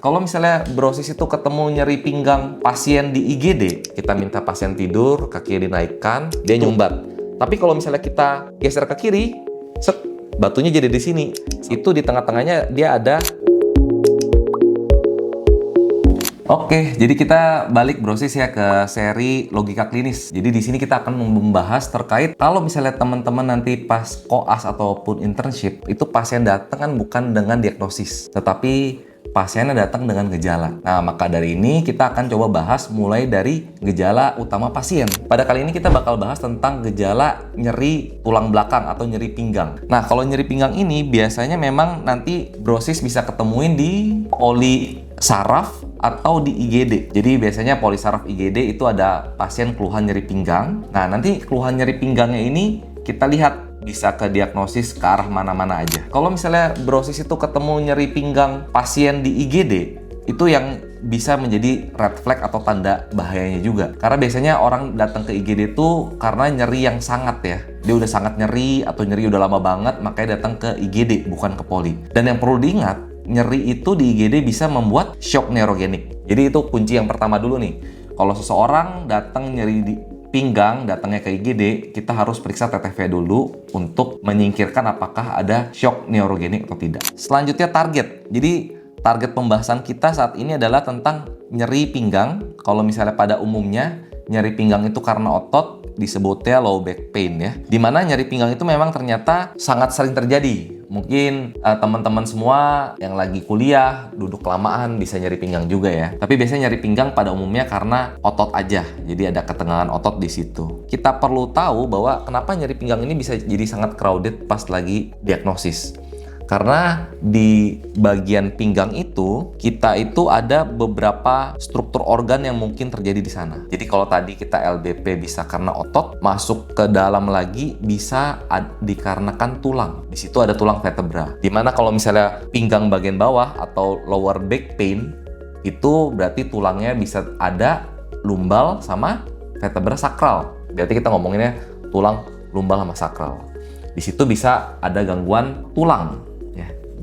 kalau misalnya brosis itu ketemu nyeri pinggang pasien di IGD, kita minta pasien tidur, kakinya dinaikkan, dia nyumbat. Tapi kalau misalnya kita geser ke kiri, set, batunya jadi di sini. Itu di tengah-tengahnya dia ada. Oke, jadi kita balik brosis ya ke seri logika klinis. Jadi di sini kita akan membahas terkait kalau misalnya teman-teman nanti pas koas ataupun internship, itu pasien datang kan bukan dengan diagnosis, tetapi pasiennya datang dengan gejala. Nah, maka dari ini kita akan coba bahas mulai dari gejala utama pasien. Pada kali ini kita bakal bahas tentang gejala nyeri tulang belakang atau nyeri pinggang. Nah, kalau nyeri pinggang ini biasanya memang nanti brosis bisa ketemuin di polisaraf atau di IGD. Jadi biasanya polisaraf IGD itu ada pasien keluhan nyeri pinggang. Nah, nanti keluhan nyeri pinggangnya ini kita lihat bisa ke diagnosis ke arah mana-mana aja. Kalau misalnya brosis itu ketemu nyeri pinggang pasien di IGD, itu yang bisa menjadi red flag atau tanda bahayanya juga. Karena biasanya orang datang ke IGD itu karena nyeri yang sangat ya. Dia udah sangat nyeri atau nyeri udah lama banget, makanya datang ke IGD bukan ke poli. Dan yang perlu diingat, nyeri itu di IGD bisa membuat shock neurogenik. Jadi itu kunci yang pertama dulu nih. Kalau seseorang datang nyeri di pinggang, datangnya ke IGD, kita harus periksa TTV dulu untuk menyingkirkan apakah ada shock neurogenik atau tidak. Selanjutnya target. Jadi target pembahasan kita saat ini adalah tentang nyeri pinggang. Kalau misalnya pada umumnya nyeri pinggang itu karena otot, disebutnya low back pain ya. Dimana nyeri pinggang itu memang ternyata sangat sering terjadi. Mungkin teman-teman semua yang lagi kuliah, duduk kelamaan bisa nyeri pinggang juga ya. Tapi biasanya nyeri pinggang pada umumnya karena otot aja. Jadi ada ketegangan otot di situ. Kita perlu tahu bahwa kenapa nyeri pinggang ini bisa jadi sangat crowded pas lagi diagnosis. Karena di bagian pinggang itu, kita itu ada beberapa struktur organ yang mungkin terjadi di sana. Jadi kalau tadi kita LBP bisa karena otot, masuk ke dalam lagi bisa dikarenakan tulang. Di situ ada tulang vertebra. Dimana kalau misalnya pinggang bagian bawah atau lower back pain, itu berarti tulangnya bisa ada lumbal sama vertebra sakral. Berarti kita ngomonginnya tulang lumbal sama sakral. Di situ bisa ada gangguan tulang.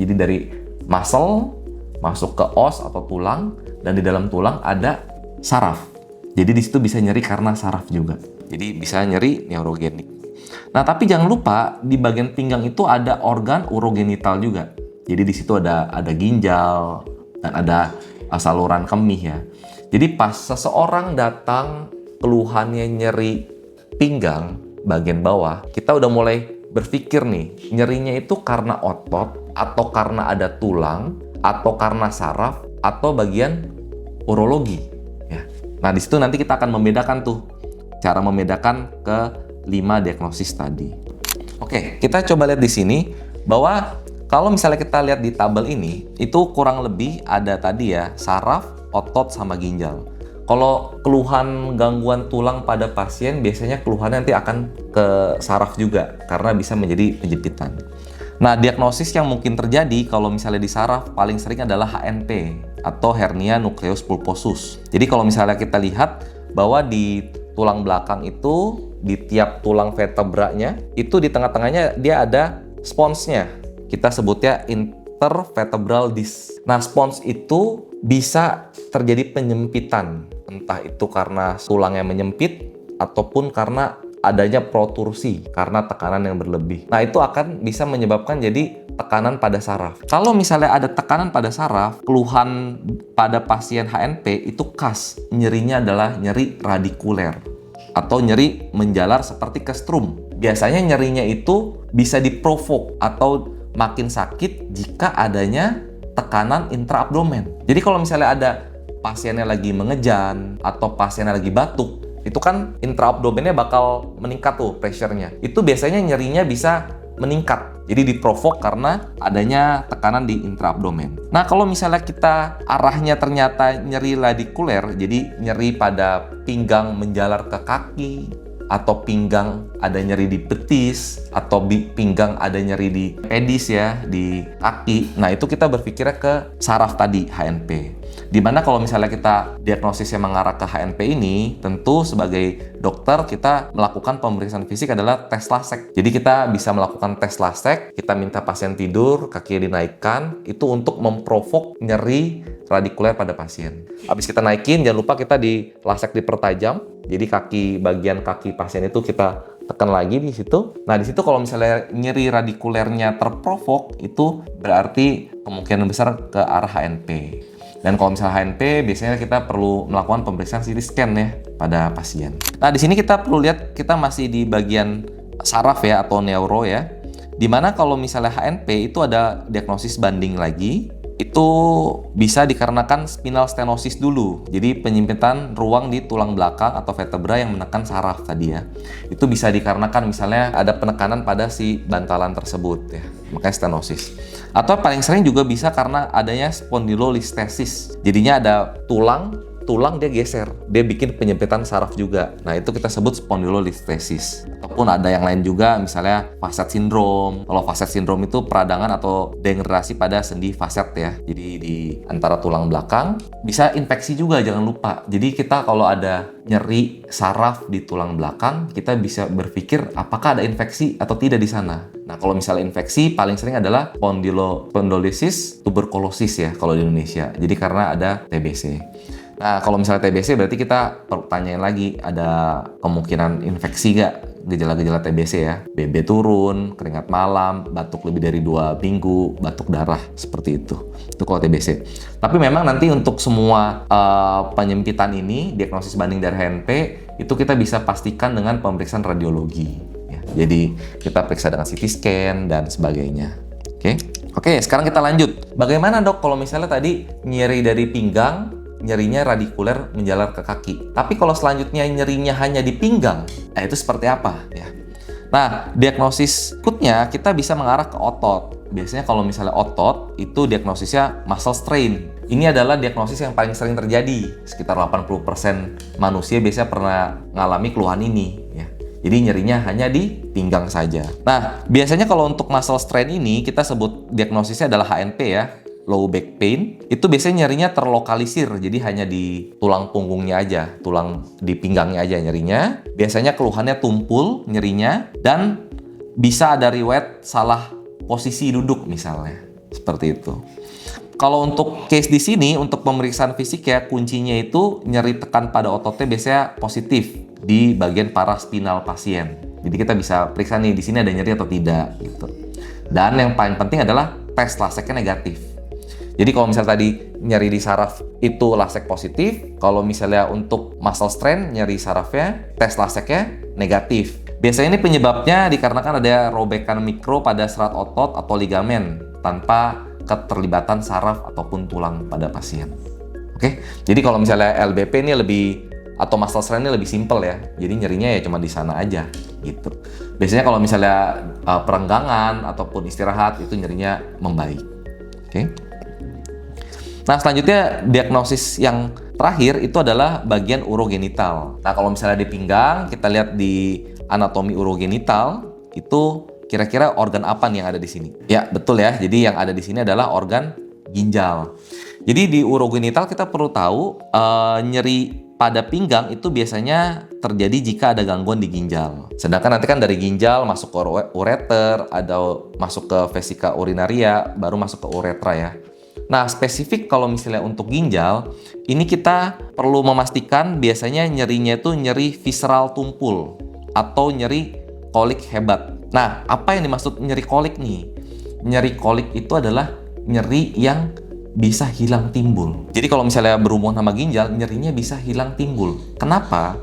Jadi dari muscle masuk ke os atau tulang, dan di dalam tulang ada saraf. Jadi di situ bisa nyeri karena saraf juga. Jadi bisa nyeri neurogenik. Nah, tapi jangan lupa di bagian pinggang itu ada organ urogenital juga. Jadi di situ ada ginjal dan ada saluran kemih ya. Jadi pas seseorang datang keluhannya nyeri pinggang bagian bawah, kita udah mulai berpikir nih, nyerinya itu karena otot, atau karena ada tulang, atau karena saraf, atau bagian urologi. Ya. Nah, di situ nanti kita akan membedakan tuh, cara membedakan ke 5 diagnosis tadi. Oke, kita coba lihat di sini, bahwa kalau misalnya kita lihat di tabel ini, itu kurang lebih ada tadi ya, saraf, otot, sama ginjal. Kalau keluhan gangguan tulang pada pasien, biasanya keluhannya nanti akan ke saraf juga, karena bisa menjadi penjepitan. Nah, diagnosis yang mungkin terjadi kalau misalnya di saraf paling sering adalah HNP atau hernia nucleus pulposus. Jadi kalau misalnya kita lihat bahwa di tulang belakang itu, di tiap tulang vertebranya, itu di tengah-tengahnya dia ada sponsnya. Kita sebutnya intervertebral disc. Nah, spons itu bisa terjadi penyempitan, entah itu karena tulangnya menyempit ataupun karena adanya protursi karena tekanan yang berlebih. Nah, itu akan bisa menyebabkan jadi tekanan pada saraf. Kalau misalnya ada tekanan pada saraf, keluhan pada pasien HNP itu khas nyerinya adalah nyeri radikuler atau nyeri menjalar seperti kestrum. Biasanya nyerinya itu bisa diprovok atau makin sakit jika adanya tekanan intraabdomen. Jadi kalau misalnya ada pasiennya lagi mengejan atau pasiennya lagi batuk, itu kan intraabdomennya bakal meningkat tuh pressure-nya. Itu biasanya nyerinya bisa meningkat. Jadi diprovok karena adanya tekanan di intraabdomen. Nah, kalau misalnya kita arahnya ternyata nyeri radikuler, jadi nyeri pada pinggang menjalar ke kaki, atau pinggang ada nyeri di betis, atau pinggang ada nyeri di pedis ya, di kaki. Nah, itu kita berpikirnya ke saraf tadi, HNP. Dimana kalau misalnya kita diagnosisnya mengarah ke HNP ini, tentu sebagai dokter kita melakukan pemeriksaan fisik adalah tes lasek. Jadi kita bisa melakukan tes lasek, kita minta pasien tidur, kakinya dinaikkan, itu untuk memprovok nyeri radikuler pada pasien. Habis kita naikin, jangan lupa kita di lasek dipertajam. Jadi bagian kaki pasien itu kita tekan lagi di situ. Nah, di situ kalau misalnya nyeri radikulernya terprovok, itu berarti kemungkinan besar ke arah HNP. Dan kalau misalnya HNP, biasanya kita perlu melakukan pemeriksaan CT scan ya pada pasien. Nah, di sini kita perlu lihat kita masih di bagian saraf ya atau neuro ya. Dimana kalau misalnya HNP itu ada diagnosis banding lagi, itu bisa dikarenakan spinal stenosis dulu. Jadi penyempitan ruang di tulang belakang atau vertebra yang menekan saraf tadi ya. Itu bisa dikarenakan misalnya ada penekanan pada si bantalan tersebut ya. Makanya stenosis. Atau paling sering juga bisa karena adanya spondylolistesis. Jadinya ada tulang dia geser, dia bikin penyempitan saraf juga. Nah, itu kita sebut spondylolistesis. Ataupun ada yang lain juga, misalnya facet syndrome. Kalau facet syndrome itu peradangan atau degenerasi pada sendi facet ya. Jadi di antara tulang belakang, bisa infeksi juga, jangan lupa. Jadi kita kalau ada nyeri saraf di tulang belakang, kita bisa berpikir apakah ada infeksi atau tidak di sana. Nah, kalau misalnya infeksi, paling sering adalah spondylosis tuberkulosis ya kalau di Indonesia. Jadi karena ada TBC. Nah, kalau misalnya TBC berarti kita pertanyain lagi, ada kemungkinan infeksi nggak? Gejala-gejala TBC ya, BB turun, keringat malam, batuk lebih dari 2 minggu, batuk darah, seperti itu. Itu kalau TBC. Tapi memang nanti untuk semua penyempitan ini, diagnosis banding dari HNP, itu kita bisa pastikan dengan pemeriksaan radiologi. Ya. Jadi kita periksa dengan CT scan dan sebagainya. Oke, sekarang kita lanjut. Bagaimana dok kalau misalnya tadi nyeri dari pinggang, nyerinya radikuler menjalar ke kaki. Tapi kalau selanjutnya nyerinya hanya di pinggang, itu seperti apa ya? Nah, diagnosis berikutnya kita bisa mengarah ke otot. Biasanya kalau misalnya otot, itu diagnosisnya muscle strain. Ini adalah diagnosis yang paling sering terjadi. Sekitar 80% manusia biasanya pernah mengalami keluhan ini ya. Jadi nyerinya hanya di pinggang saja. Nah, biasanya kalau untuk muscle strain ini kita sebut diagnosisnya adalah HNP ya. Low back pain, itu biasanya nyerinya terlokalisir, jadi hanya di tulang punggungnya aja, tulang di pinggangnya aja nyerinya. Biasanya keluhannya tumpul nyerinya, dan bisa ada riwayat salah posisi duduk misalnya, seperti itu. Kalau untuk case di sini, untuk pemeriksaan fisik ya, kuncinya itu nyeri tekan pada ototnya biasanya positif di bagian paraspinal pasien. Jadi kita bisa periksa nih, di sini ada nyeri atau tidak gitu. Dan yang paling penting adalah tes laseknya negatif. Jadi kalau misalnya tadi nyeri di saraf itu lasek positif, kalau misalnya untuk muscle strain nyeri sarafnya, tes laseknya negatif. Biasanya ini penyebabnya dikarenakan ada robekan mikro pada serat otot atau ligamen tanpa keterlibatan saraf ataupun tulang pada pasien. Oke, jadi kalau misalnya LBP ini atau muscle strain ini lebih simple ya, jadi nyerinya ya cuma di sana aja gitu. Biasanya kalau misalnya perenggangan ataupun istirahat itu nyerinya membaik. Oke. Nah, selanjutnya diagnosis yang terakhir itu adalah bagian urogenital. Nah, kalau misalnya di pinggang, kita lihat di anatomi urogenital, itu kira-kira organ apa nih yang ada di sini? Ya, betul ya. Jadi yang ada di sini adalah organ ginjal. Jadi di urogenital kita perlu tahu nyeri pada pinggang itu biasanya terjadi jika ada gangguan di ginjal. Sedangkan nanti kan dari ginjal masuk ke ureter, ada masuk ke vesika urinaria, baru masuk ke uretra ya. Nah, spesifik kalau misalnya untuk ginjal, ini kita perlu memastikan biasanya nyerinya itu nyeri visceral tumpul atau nyeri kolik hebat. Nah, apa yang dimaksud nyeri kolik nih? Nyeri kolik itu adalah nyeri yang bisa hilang timbul. Jadi kalau misalnya berhubungan sama ginjal, nyerinya bisa hilang timbul. Kenapa?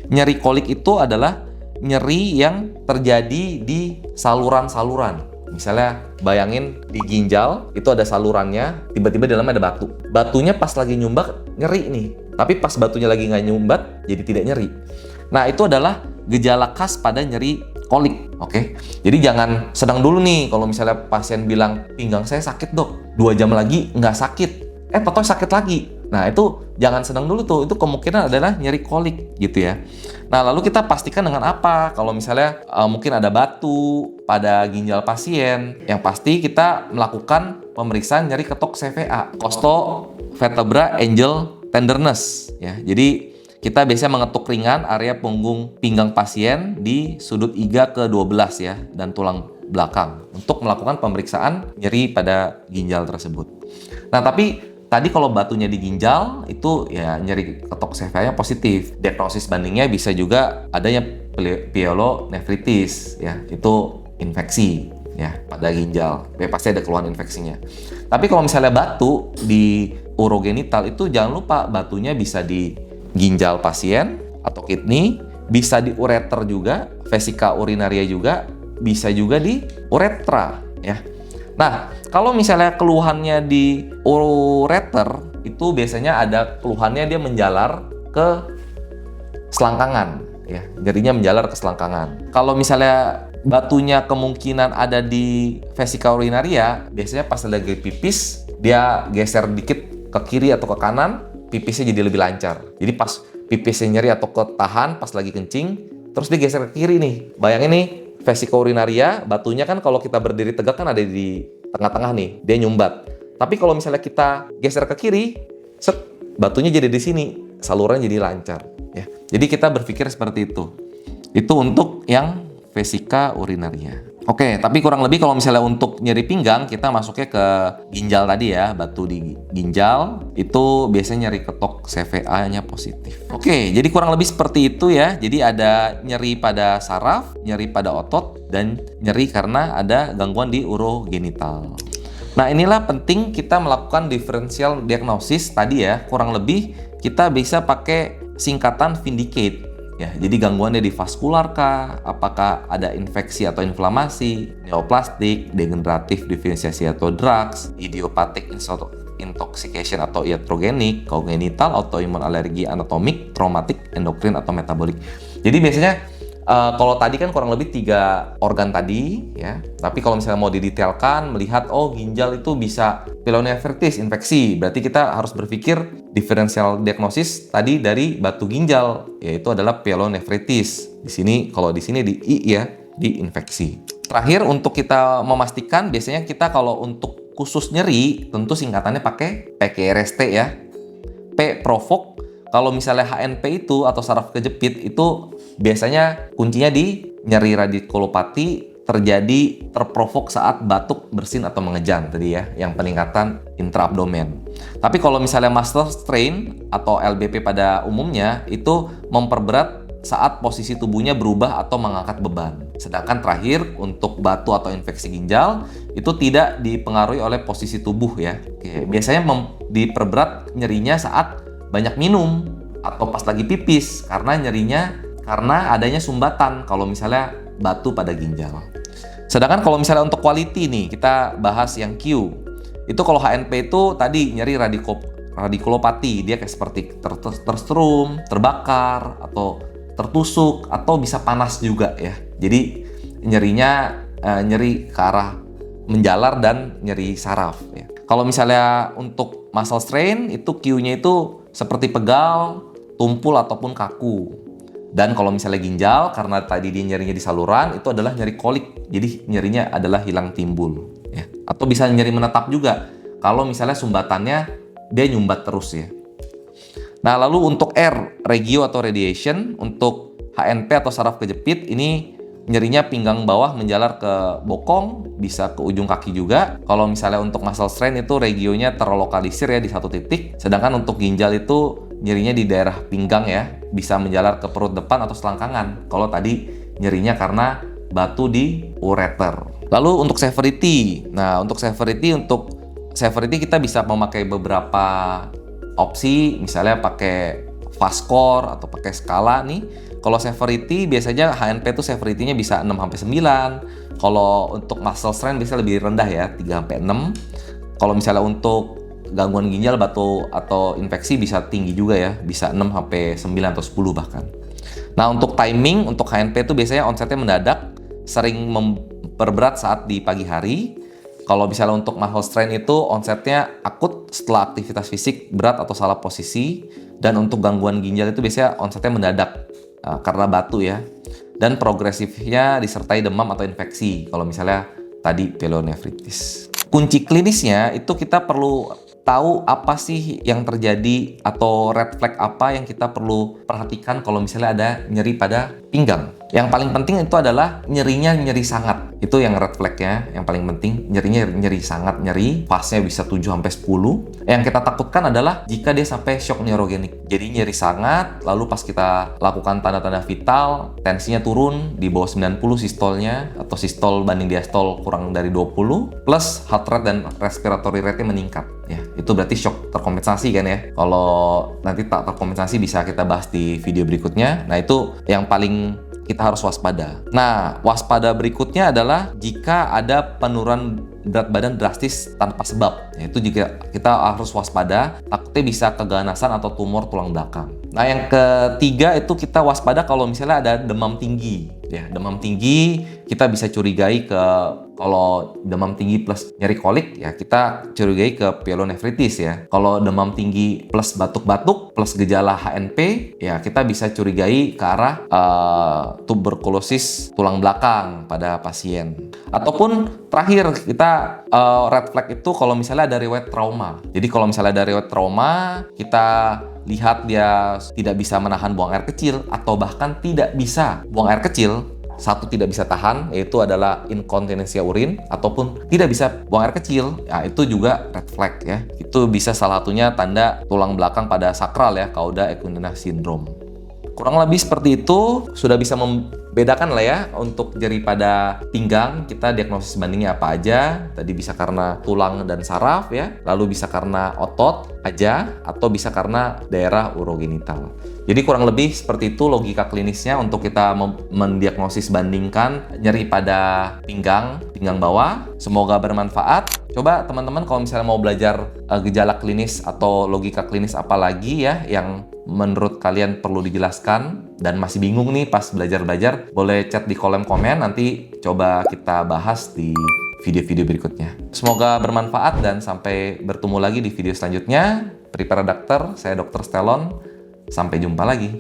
Nyeri kolik itu adalah nyeri yang terjadi di saluran-saluran. Misalnya bayangin di ginjal itu ada salurannya, tiba-tiba di dalamnya ada batu. Batunya pas lagi nyumbat nyeri nih, tapi pas batunya lagi nggak nyumbat jadi tidak nyeri. Nah, itu adalah gejala khas pada nyeri kolik. Oke, jadi jangan sedang dulu nih kalau misalnya pasien bilang pinggang saya sakit dok, 2 jam lagi nggak sakit, tau-tau sakit lagi. Nah, itu jangan sedang dulu tuh, itu kemungkinan adalah nyeri kolik gitu ya. Nah, lalu kita pastikan dengan apa? Kalau misalnya mungkin ada batu pada ginjal pasien, yang pasti kita melakukan pemeriksaan nyeri ketok CVA, kosto vertebra angel tenderness ya. Jadi kita biasanya mengetuk ringan area punggung pinggang pasien di sudut iga ke-12 ya dan tulang belakang untuk melakukan pemeriksaan nyeri pada ginjal tersebut. Nah, tapi tadi kalau batunya di ginjal itu ya nyeri ketok CVA-nya positif. Diagnosis bandingnya bisa juga adanya pyelonefritis ya, itu infeksi ya pada ginjal. Ya, pasti ada keluhan infeksinya. Tapi kalau misalnya batu di urogenital itu jangan lupa batunya bisa di ginjal pasien atau kidney, bisa di ureter juga, vesika urinaria juga, bisa juga di uretra ya. Nah, kalau misalnya keluhannya di ureter, itu biasanya ada keluhannya dia menjalar ke selangkangan, ya, nyerinya menjalar ke selangkangan. Kalau misalnya batunya kemungkinan ada di vesika urinaria, biasanya pas lagi pipis, dia geser dikit ke kiri atau ke kanan, pipisnya jadi lebih lancar. Jadi pas pipisnya nyeri atau ketahan, pas lagi kencing, terus dia geser ke kiri nih. Bayangin nih, vesika urinaria, batunya kan kalau kita berdiri tegak kan ada di tengah-tengah nih, dia nyumbat. Tapi kalau misalnya kita geser ke kiri, set, batunya jadi di sini, salurannya jadi lancar. Ya. Jadi kita berpikir seperti itu. Itu untuk yang vesika urinaria. Oke, tapi kurang lebih kalau misalnya untuk nyeri pinggang, kita masuknya ke ginjal tadi ya, batu di ginjal, itu biasanya nyeri ketok CVA-nya positif. Oke, jadi kurang lebih seperti itu ya. Jadi ada nyeri pada saraf, nyeri pada otot, dan nyeri karena ada gangguan di urogenital. Nah, inilah penting kita melakukan differential diagnosis tadi ya, kurang lebih kita bisa pakai singkatan vindicate. Ya, jadi gangguannya di vaskular kah? Apakah ada infeksi atau inflamasi, neoplastik, degeneratif diferensiasi atau drugs, idiopathic intoxication atau iatrogenik, congenital, autoimun alergi anatomik, traumatik, endokrin atau metabolik. Jadi biasanya kalau tadi kan kurang lebih 3 organ tadi ya. Tapi kalau misalnya mau didetailkan melihat ginjal itu bisa pyelonefritis infeksi, berarti kita harus berpikir diferensial diagnosis tadi dari batu ginjal, yaitu adalah pyelonefritis. Di sini kalau di sini di I ya, di infeksi. Terakhir untuk kita memastikan biasanya kita kalau untuk khusus nyeri tentu singkatannya pakai PKRST ya. P provok. Kalau misalnya HNP itu atau saraf kejepit itu biasanya kuncinya di nyeri radikulopati terjadi terprovok saat batuk, bersin atau mengejang tadi ya, yang peningkatan intraabdomen. Tapi kalau misalnya muscle strain atau LBP pada umumnya itu memperberat saat posisi tubuhnya berubah atau mengangkat beban. Sedangkan terakhir untuk batu atau infeksi ginjal itu tidak dipengaruhi oleh posisi tubuh ya. Oke, biasanya diperberat nyerinya saat banyak minum atau pas lagi pipis karena nyerinya karena adanya sumbatan kalau misalnya batu pada ginjal. Sedangkan kalau misalnya untuk quality nih, kita bahas yang Q. Itu kalau HNP itu tadi nyeri radikulopati, dia kayak seperti terstrum, terbakar, atau tertusuk, atau bisa panas juga ya. Jadi nyerinya nyeri ke arah menjalar dan nyeri saraf ya. Kalau misalnya untuk muscle strain, itu Q-nya itu seperti pegal, tumpul, ataupun kaku. Dan kalau misalnya ginjal, karena tadi dia nyerinya di saluran, itu adalah nyeri kolik. Jadi nyerinya adalah hilang timbul. Ya. Atau bisa nyeri menetap juga. Kalau misalnya sumbatannya, dia nyumbat terus ya. Nah, lalu untuk R, regio atau radiation. Untuk HNP atau saraf kejepit, ini nyerinya pinggang bawah menjalar ke bokong, bisa ke ujung kaki juga. Kalau misalnya untuk muscle strain itu regionya terlokalisir ya di satu titik. Sedangkan untuk ginjal itu nyerinya di daerah pinggang ya, bisa menjalar ke perut depan atau selangkangan. Kalau tadi nyerinya karena batu di ureter. Lalu untuk severity. Nah, untuk severity kita bisa memakai beberapa opsi, misalnya pakai fast score atau pakai skala nih. Kalau severity biasanya HNP itu severity-nya bisa 6-9. Kalau untuk muscle strain bisa lebih rendah ya, 3-6. Kalau misalnya untuk gangguan ginjal, batu atau infeksi bisa tinggi juga ya, bisa 6-9 atau 10 bahkan. Nah, untuk timing untuk HNP itu biasanya onsetnya mendadak, sering memperberat saat di pagi hari. Kalau misalnya untuk muscle strain itu onsetnya akut setelah aktivitas fisik berat atau salah posisi. Dan untuk gangguan ginjal itu biasanya onsetnya mendadak karena batu ya. Dan progresifnya disertai demam atau infeksi kalau misalnya tadi pyelonefritis. Kunci klinisnya itu kita perlu tahu apa sih yang terjadi atau red flag apa yang kita perlu perhatikan kalau misalnya ada nyeri pada pinggang. Yang paling penting itu adalah nyerinya nyeri sangat. Itu yang red flag-nya, yang paling penting. Nyerinya nyeri sangat, nyeri. Fase-nya bisa 7-10. Yang kita takutkan adalah jika dia sampai shock neurogenik. Jadi nyeri sangat, lalu pas kita lakukan tanda-tanda vital, tensinya turun di bawah 90 sistolnya, atau sistol banding diastol kurang dari 20, plus heart rate dan respiratory rate-nya meningkat. Ya, itu berarti shock terkompensasi kan ya. Kalau nanti tak terkompensasi bisa kita bahas di video berikutnya. Nah, itu yang paling kita harus waspada. Nah, waspada berikutnya adalah jika ada penurunan berat badan drastis tanpa sebab. Itu juga kita harus waspada, takutnya bisa keganasan atau tumor tulang belakang. Nah, yang ketiga itu kita waspada kalau misalnya ada demam tinggi. Ya, demam tinggi kita bisa curigai ke, kalau demam tinggi plus nyeri kolik ya kita curigai ke pyelonefritis ya. Kalau demam tinggi plus batuk-batuk plus gejala HNP ya kita bisa curigai ke arah tuberkulosis tulang belakang pada pasien. Ataupun terakhir kita red flag itu kalau misalnya ada riwayat trauma. Jadi kalau misalnya ada riwayat trauma, kita lihat dia tidak bisa menahan buang air kecil atau bahkan tidak bisa buang air kecil. Satu, tidak bisa tahan, yaitu adalah inkontinensia urin, ataupun tidak bisa buang air kecil, ya itu juga red flag ya. Itu bisa salah satunya tanda tulang belakang pada sakral ya, cauda equina syndrome. Kurang lebih seperti itu, sudah bisa membedakan lah ya untuk nyeri pada pinggang, kita diagnosis bandingnya apa aja. Tadi bisa karena tulang dan saraf ya, lalu bisa karena otot aja, atau bisa karena daerah urogenital. Jadi kurang lebih seperti itu logika klinisnya untuk kita mendiagnosis bandingkan nyeri pada pinggang bawah. Semoga bermanfaat. Coba teman-teman kalau misalnya mau belajar gejala klinis atau logika klinis apa lagi ya yang menurut kalian perlu dijelaskan dan masih bingung nih pas belajar-belajar, boleh chat di kolom komen, nanti coba kita bahas di video-video berikutnya. Semoga bermanfaat dan sampai bertemu lagi di video selanjutnya. Prepare Doctor, saya Dr. Stelon. Sampai jumpa lagi.